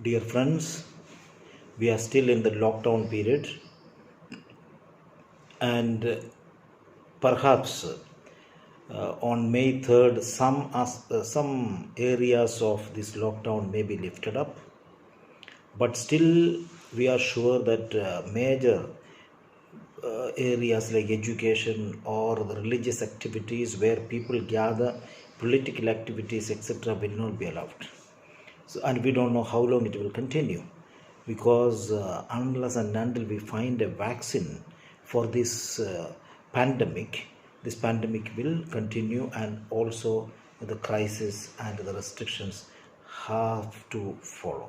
Dear friends, we are still in the lockdown period, and perhaps on May 3rd, some areas of this lockdown may be lifted up, but still we are sure that major areas like education or the religious activities where people gather, political activities, etc., will not be allowed. So, and we don't know how long it will continue, because unless and until we find a vaccine for this pandemic will continue, and also the crisis and the restrictions have to follow.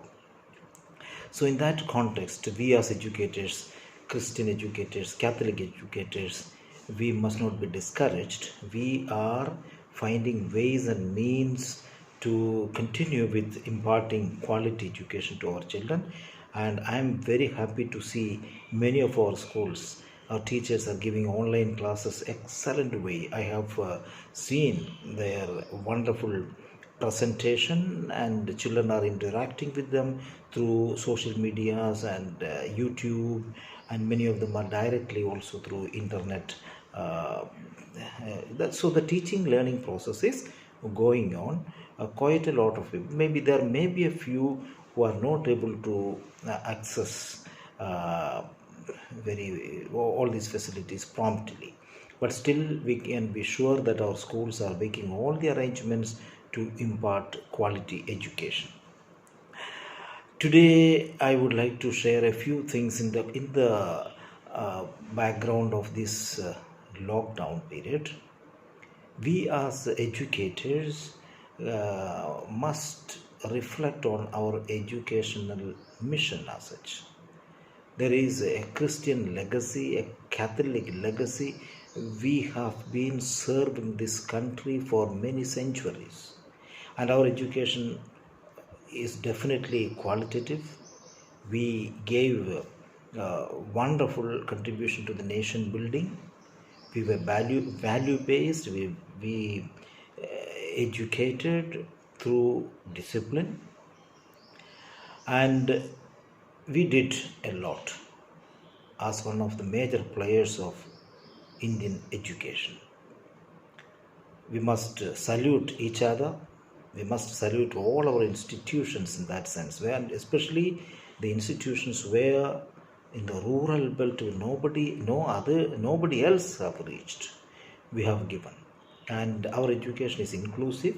So, in that context, we as educators, Christian educators, Catholic educators, we must not be discouraged. We are finding ways and means to continue with imparting quality education to our children. And I am very happy to see many of our schools, our teachers are giving online classes excellent way. I have seen their wonderful presentation, and the children are interacting with them through social medias and YouTube, and many of them are directly also through internet. So the teaching learning process is going on. Quite a lot of people, maybe there may be a few who are not able to access very all these facilities promptly, but still we can be sure that our schools are making all the arrangements to impart quality education. Today I would like to share a few things in the background of this lockdown period. We as educators must reflect on our educational mission as such. There is a Christian legacy, a Catholic legacy. We have been serving this country for many centuries, and our education is definitely qualitative. We gave wonderful contribution to the nation building. We were value based. We educated through discipline, and we did a lot as one of the major players of Indian education. We must salute each other. We must salute all our institutions in that sense, where especially the institutions where in the rural belt nobody else have reached. We have given, and our education is inclusive.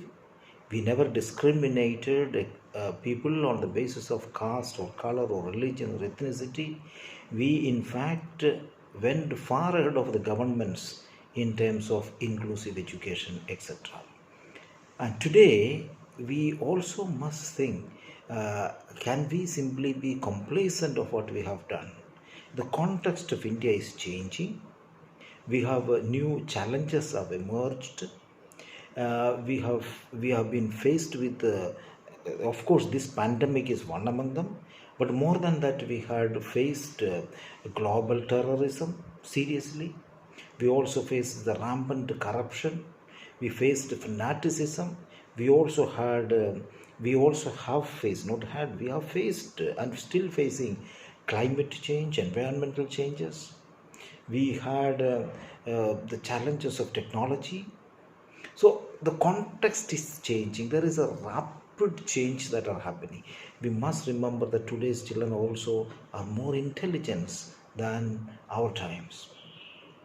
We never discriminated people on the basis of caste or color or religion or ethnicity. We, in fact, went far ahead of the governments in terms of inclusive education, etc. And today, we also must think, can we simply be complacent of what we have done? The context of India is changing. We have new challenges have emerged. We have been faced with of course this pandemic is one among them, but more than that we had faced global terrorism seriously. We also faced the rampant corruption. We faced fanaticism. We have faced and still facing climate change, environmental changes. We had the challenges of technology. So the context is changing. There is a rapid change that are happening. We must remember that today's children also are more intelligent than our times.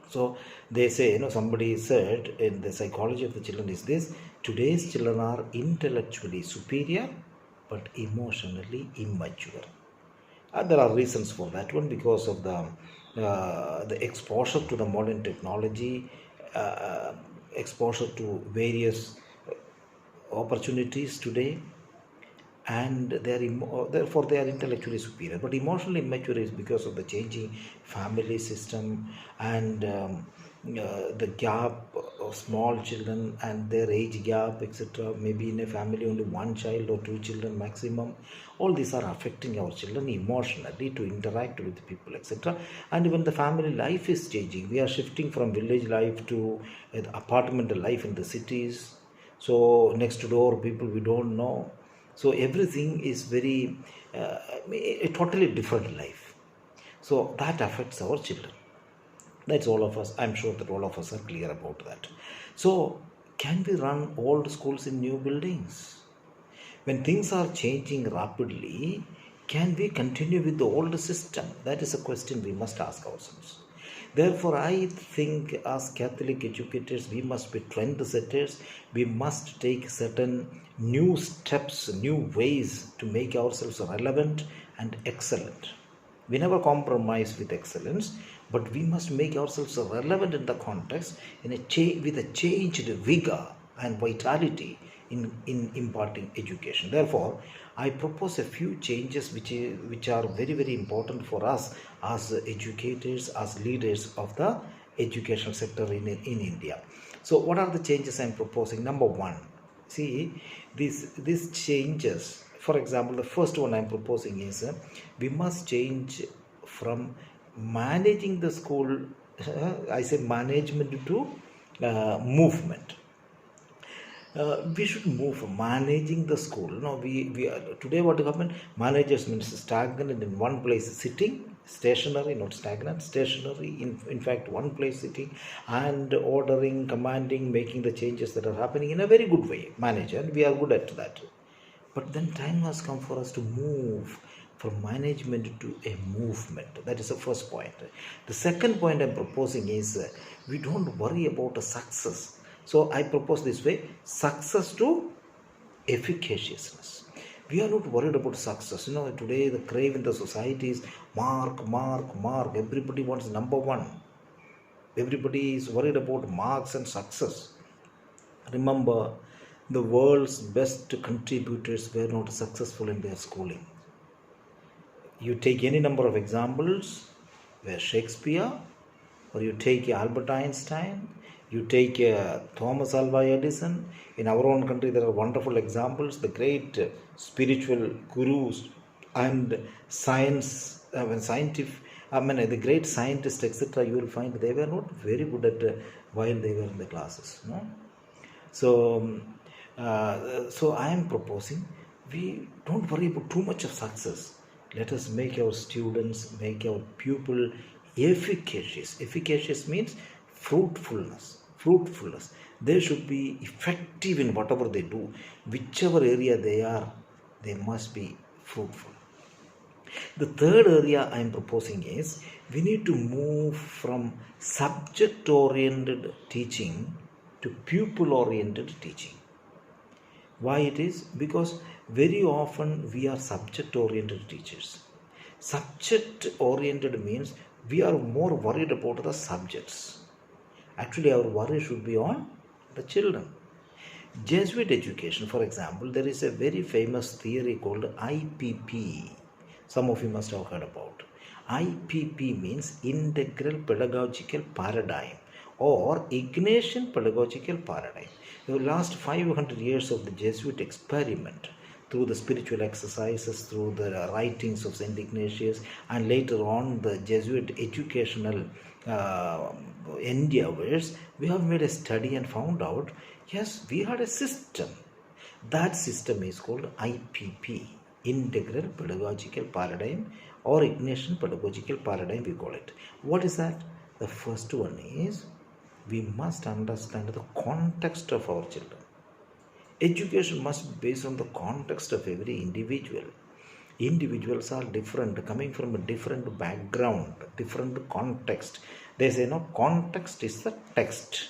So they say, somebody said in the psychology of the children is this: today's children are intellectually superior but emotionally immature. There are reasons for that one, because of the exposure to the modern technology, exposure to various opportunities today, and therefore they are intellectually superior. But emotionally immature is because of the changing family system, and the gap of small children and their age gap, etc. Maybe in a family only one child or two children maximum. All these are affecting our children emotionally to interact with people, etc. And even the family life is changing. We are shifting from village life to apartment life in the cities. So next door people we don't know, So everything is very a totally different life. So that affects our children. That's all of us. I'm sure that all of us are clear about that. So can we run old schools in new buildings? When things are changing rapidly, can we continue with the old system? That is a question we must ask ourselves. Therefore, I think as Catholic educators, we must be trendsetters. We must take certain new steps, new ways to make ourselves relevant and excellent. We never compromise with excellence, but we must make ourselves relevant in the context with a changed vigor and vitality in imparting education. Therefore, I propose a few changes which are very, very important for us as educators, as leaders of the educational sector in India. So, what are the changes I'm proposing? Number one, see, these changes, for example, the first one I'm proposing is we must change from managing the school, I say management to movement. We should move from managing the school. No, we today what happened? Managers means stagnant in one place sitting, stationary, not stagnant, stationary. In fact, one place sitting and ordering, commanding, making the changes that are happening in a very good way. Manager, and we are good at that. But then time has come for us to move from management to a movement. That is the first point. The second point I'm proposing is we don't worry about a success. So I propose this way: success to efficaciousness. We are not worried about success. Today the crave in the society is mark, mark, mark. Everybody wants number one. Everybody is worried about marks and success. Remember, the world's best contributors were not successful in their schooling. You take any number of examples, where Shakespeare, or you take Albert Einstein, you take Thomas Alva Edison. In our own country, there are wonderful examples. The great spiritual gurus and the great scientists, etc. You will find they were not very good at while they were in the classes. No? So I am proposing we don't worry about too much of success. Let us make our students, make our pupil efficacious. Efficacious means fruitfulness. Fruitfulness. They should be effective in whatever they do. Whichever area they are, they must be fruitful. The third area I am proposing is we need to move from subject oriented teaching to pupil oriented teaching. Why it is? Because very often we are subject oriented teachers. Subject oriented means we are more worried about the subjects. Actually, our worry should be on the children. Jesuit education, for example, there is a very famous theory called IPP. Some of you must have heard about. IPP means Integral Pedagogical Paradigm or Ignatian Pedagogical Paradigm. The last 500 years of the Jesuit experiment, through the spiritual exercises, through the writings of St. Ignatius, and later on the Jesuit educational endeavors, we have made a study and found out, yes, we had a system. That system is called IPP, Integral Pedagogical Paradigm or Ignatian Pedagogical Paradigm, we call it. What is that? The first one is we must understand the context of our children. Education must be based on the context of every individual. Individuals are different, coming from a different background, different context. They say, no, context is the text.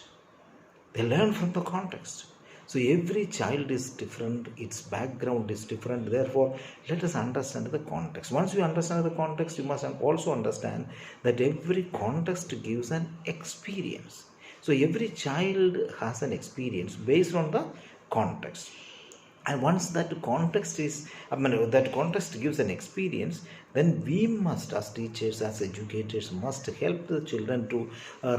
They learn from the context. So every child is different, its background is different. Therefore, let us understand the context. Once you understand the context, you must also understand that every context gives an experience. So every child has an experience based on the context. And once that context gives an experience, then we must, as teachers, as educators, must help the children to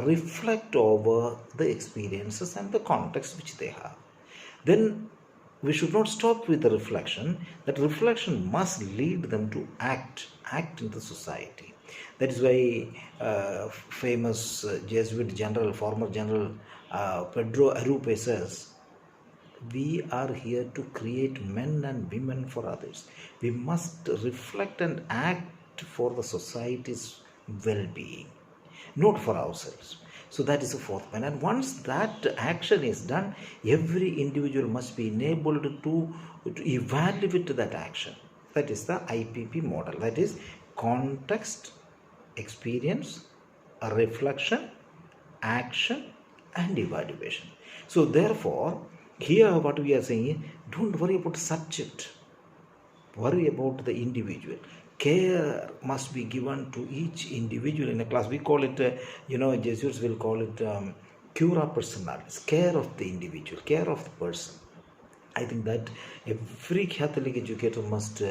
reflect over the experiences and the context which they have. Then we should not stop with the reflection. That reflection must lead them to act in the society. That is why famous Jesuit general, former general Pedro Arrupe says, We are here to create men and women for others. We must reflect and act for the society's well being, not for ourselves. So that is the fourth point. And once that action is done, every individual must be enabled to evaluate that action. That is the IPP model. That is context, experience, a reflection, action, and evaluation. So therefore, here what we are saying is, don't worry about the subject, worry about the individual. Care must be given to each individual in a class. We call it, Jesuits will call it cura personalis, care of the individual, care of the person. I think that every Catholic educator must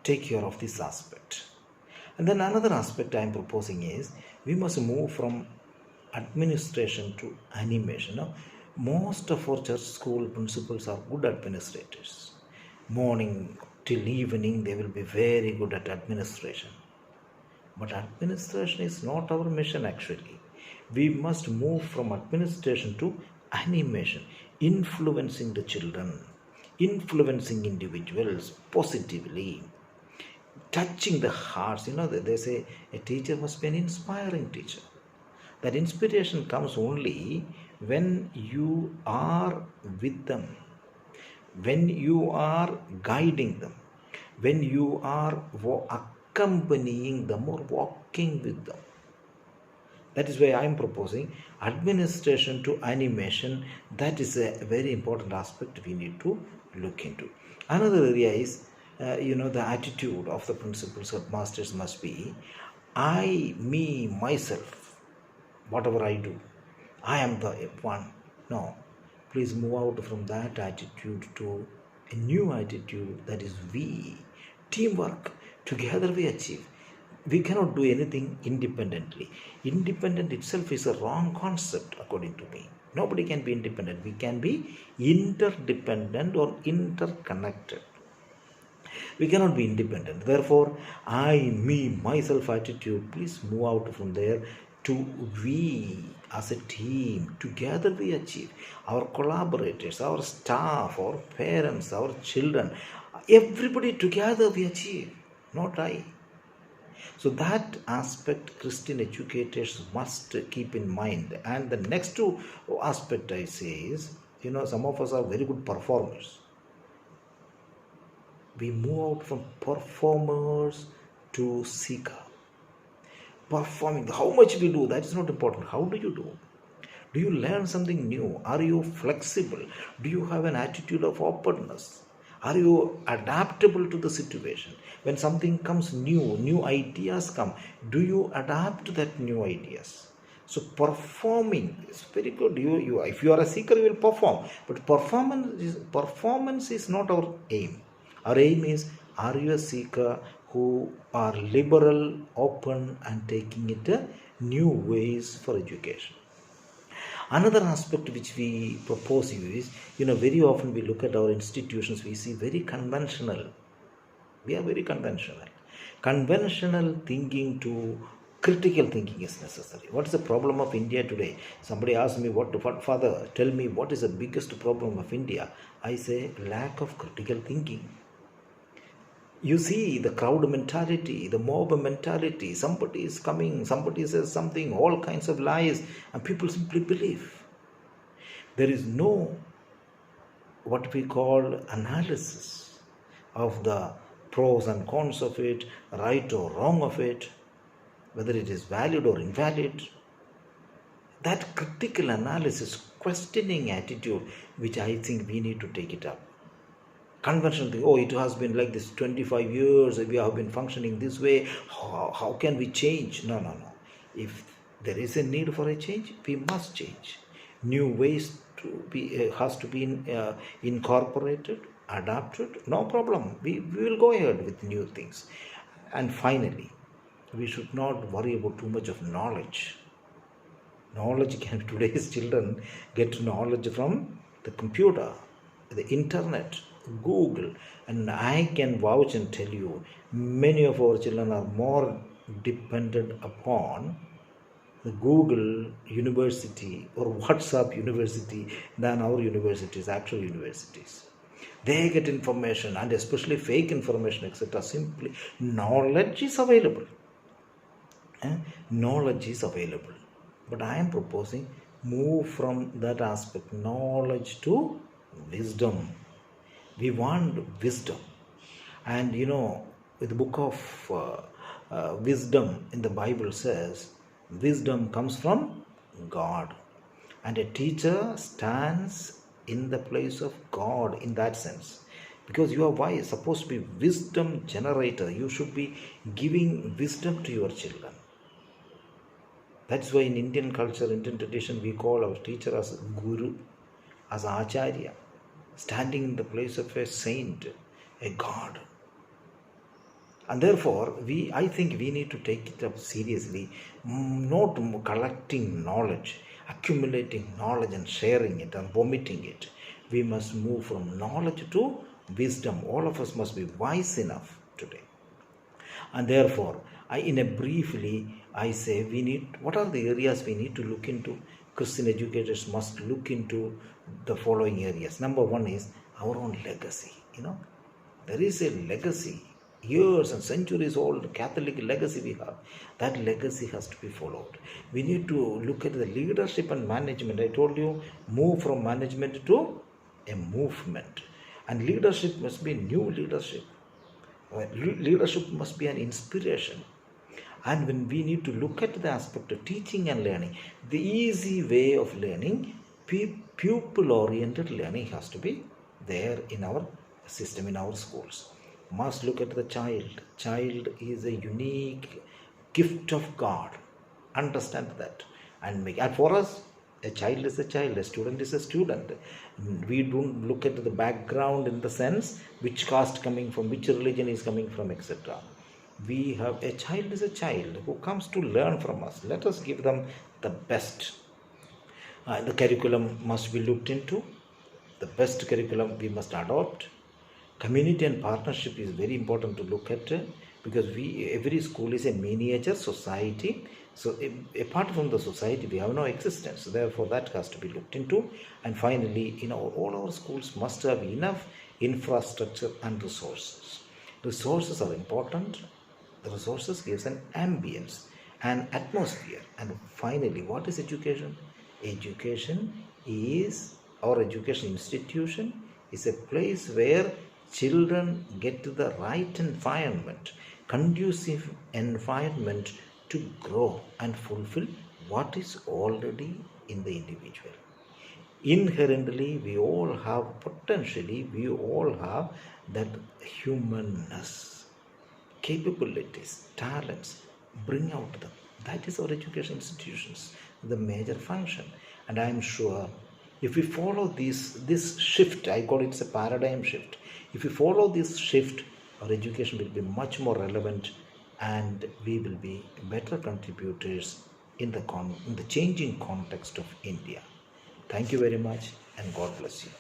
take care of this aspect. And then another aspect I am proposing is, we must move from administration to animation. Now, most of our church school principals are good administrators. Morning till evening, they will be very good at administration. But administration is not our mission actually. We must move from administration to animation, influencing the children, influencing individuals positively, touching the hearts. They say a teacher must be an inspiring teacher. That inspiration comes only when you are with them, when you are guiding them, when you are accompanying them or walking with them. That is why I am proposing administration to animation. That is a very important aspect we need to look into. Another area is, the attitude of the principals or masters must be, I, me, myself, whatever I do, I am the one. No, please move out from that attitude to a new attitude, that is we. Teamwork, together we achieve. We cannot do anything independently. Independent itself is a wrong concept according to me. Nobody can be independent. We can be interdependent or interconnected. We cannot be independent. Therefore, I, me, myself attitude, please move out from there to we as a team. Together we achieve. Our collaborators, our staff, our parents, our children, everybody together we achieve, not I. So that aspect Christian educators must keep in mind. And the next two aspect I say is, some of us are very good performers. We move out from performers to seeker. Performing, how much we do, that is not important. How do you do? Do you learn something new? Are you flexible? Do you have an attitude of openness? Are you adaptable to the situation? When something comes new ideas come, do you adapt to that new ideas? So performing is very good. You if you are a seeker, you will perform. But performance is not our aim. Our aim is, are you a seeker who are liberal, open, and taking it new ways for education? Another aspect which we propose is, very often we look at our institutions, we see very conventional. We are very conventional. Conventional thinking to critical thinking is necessary. What is the problem of India today? Somebody asked me, Father, tell me what is the biggest problem of India? I say, lack of critical thinking. You see the crowd mentality, the mob mentality. Somebody is coming, somebody says something, all kinds of lies, and people simply believe. There is no what we call analysis of the pros and cons of it, right or wrong of it, whether it is valid or invalid. That critical analysis, questioning attitude, which I think we need to take it up. Conventional thing, it has been like this 25 years, we have been functioning this way, how can we change? No. If there is a need for a change, we must change. New ways has to be incorporated, adapted, no problem. We will go ahead with new things. And finally, we should not worry about too much of knowledge. Today's children get knowledge from the computer, the internet, Google, and I can vouch and tell you, many of our children are more dependent upon the Google University or WhatsApp University than our universities, actual universities. They get information, and especially fake information, etc. Simply, knowledge is available. Knowledge is available. But I am proposing move from that aspect, knowledge, to wisdom. We want wisdom. And the book of wisdom in the Bible says, wisdom comes from God. And a teacher stands in the place of God in that sense. Because you are wise, supposed to be wisdom generator. You should be giving wisdom to your children. That's why in Indian culture, Indian tradition, we call our teacher as Guru, as Acharya, standing in the place of a saint, a God. And therefore, I think we need to take it up seriously, not collecting knowledge, accumulating knowledge and sharing it and vomiting it. We must move from knowledge to wisdom. All of us must be wise enough today. And therefore, I say what are the areas we need to look into? Christian educators must look into the following areas. Number one is our own legacy. There is a legacy, years and centuries old Catholic legacy we have. That legacy has to be followed. We need to look at the leadership and management. I told you, move from management to a movement. And leadership must be new leadership. Leadership must be an inspiration. And when we need to look at the aspect of teaching and learning, the easy way of learning, pupil-oriented learning has to be there in our system, in our schools. Must look at the child. Child is a unique gift of God. Understand that. And for us, a child is a child, a student is a student. We don't look at the background in the sense which caste coming from, which religion is coming from, etc. We have a child is a child who comes to learn from us. Let us give them the best. The curriculum must be looked into. The best curriculum we must adopt. Community and partnership is very important to look at, because every school is a miniature society. So apart from the society, we have no existence. Therefore, that has to be looked into. And finally, all our schools must have enough infrastructure and resources. Resources are important. The resources gives an ambience, an atmosphere. And finally, what is education? Education is, our education institution is a place where children get to the right environment, conducive environment to grow and fulfill what is already in the individual. Inherently, we all have that humanness, capabilities, talents, bring out them. That is our education institutions, the major function. And I am sure if we follow this shift, I call it a paradigm shift. If we follow this shift, our education will be much more relevant, and we will be better contributors in the changing context of India. Thank you very much, and God bless you.